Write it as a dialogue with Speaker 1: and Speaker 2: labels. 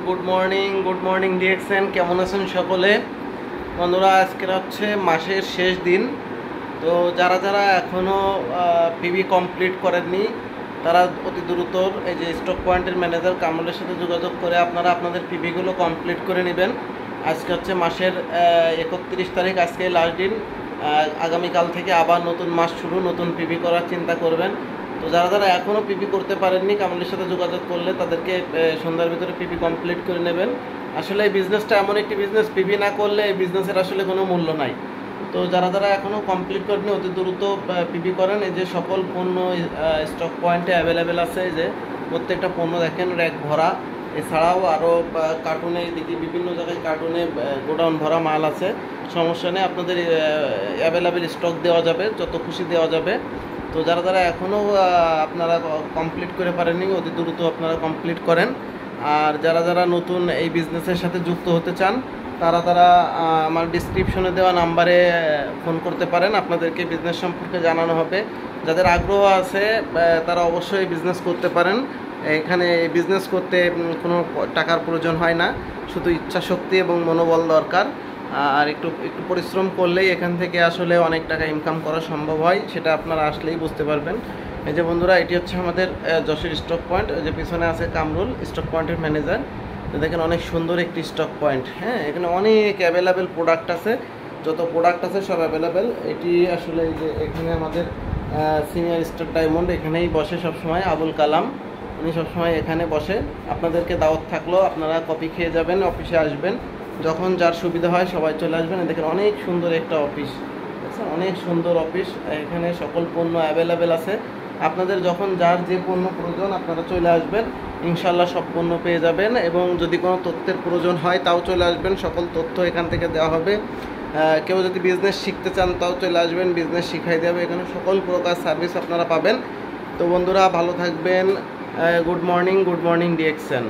Speaker 1: Good morning DXN, কেমন আছেন সকলে? বন্ধুরা, আজকের হচ্ছে মাসের শেষ দিন। তো যারা যারা এখনও পিবি কমপ্লিট করেননি তারা অতি দ্রুত এই যে স্টক পয়েন্টের ম্যানেজার কামরুলের সাথে যোগাযোগ করে আপনারা আপনাদের পিবিগুলো কমপ্লিট করে নেবেন। আজকে হচ্ছে মাসের 31 তারিখ, আজকে লাস্ট দিন। আগামীকাল থেকে আবার নতুন মাস শুরু, নতুন পিবি করার চিন্তা করবেন। তো যারা যারা এখনও পিপি করতে পারেননি কামরুলের সাথে যোগাযোগ করলে তাদেরকে সন্ধ্যার ভিতরে পিপি কমপ্লিট করে নেবেন। আসলে এই বিজনেসটা এমন একটি বিজনেস, পিপি না করলে এই বিজনেসের আসলে কোনো মূল্য নাই। তো যারা যারা এখনও কমপ্লিট করেনি অতি দ্রুত পিপি করেন। এই যে সকল পণ্য স্টক পয়েন্টে অ্যাভেলেবেল আছে, এই যে প্রত্যেকটা পণ্য দেখেন র্যাক ভরা। এছাড়াও আরও কার্টুনে দিকে বিভিন্ন জায়গায় কার্টুনে গোডাউন ভরা মাল আছে। সমস্যা নেই, আপনাদের অ্যাভেলেবেল স্টক দেওয়া যাবে, যত খুশি দেওয়া যাবে। তো যারা যারা এখনও আপনারা কমপ্লিট করে পারেননি অতি দ্রুত আপনারা কমপ্লিট করেন। আর যারা যারা নতুন এই বিজনেসের সাথে যুক্ত হতে চান তারা তারা আমার ডিসক্রিপশনে দেওয়া নাম্বারে ফোন করতে পারেন, আপনাদেরকে বিজনেস সম্পর্কে জানানো হবে। যাদের আগ্রহ আছে তারা অবশ্যই বিজনেস করতে পারেন। এখানে বিজনেস করতে কোনো টাকার প্রয়োজন হয় না, শুধু ইচ্ছা শক্তি এবং মনোবল দরকার। আর একটু একটু পরিশ্রম করলেই এখান থেকে আসলে অনেক টাকা ইনকাম করা সম্ভব হয়, সেটা আপনারা আসলেই বুঝতে পারবেন। এই যে বন্ধুরা, এটি হচ্ছে আমাদের যশোর স্টক পয়েন্ট। যে পিছনে আছে কামরুল, স্টক পয়েন্টের ম্যানেজার। তো দেখেন অনেক সুন্দর একটি স্টক পয়েন্ট। হ্যাঁ, এখানে অনেক অ্যাভেলেবেল প্রোডাক্ট আছে, যত প্রোডাক্ট আছে সব অ্যাভেলেবেল। এটি আসলে এই যে এখানে আমাদের সিনিয়র স্টার ডায়মন্ড এখানেই বসে সবসময়, আবুল কালাম উনি সবসময় এখানে বসে। আপনাদেরকে দাওয়াত থাকলো, আপনারা কফি খেয়ে যাবেন, অফিসে আসবেন, যখন যার সুবিধা হয় সবাই চলে আসবেন। দেখেন অনেক সুন্দর একটা অফিস, দেখছেন অনেক সুন্দর অফিস। এখানে সকল পণ্য অ্যাভেলেবেল আছে। আপনাদের যখন যার যে পণ্য প্রয়োজন আপনারা চলে আসবেন, ইনশাল্লাহ সব পণ্য পেয়ে যাবেন। এবং যদি কোনো তথ্যের প্রয়োজন হয় তাও চলে আসবেন, সকল তথ্য এখান থেকে দেওয়া হবে। কেউ যদি বিজনেস শিখতে চান তাও চলে আসবেন, বিজনেস শিখাই দেবে। এখানে সকল প্রকার সার্ভিস আপনারা পাবেন। তো বন্ধুরা, ভালো থাকবেন। Good morning DXN.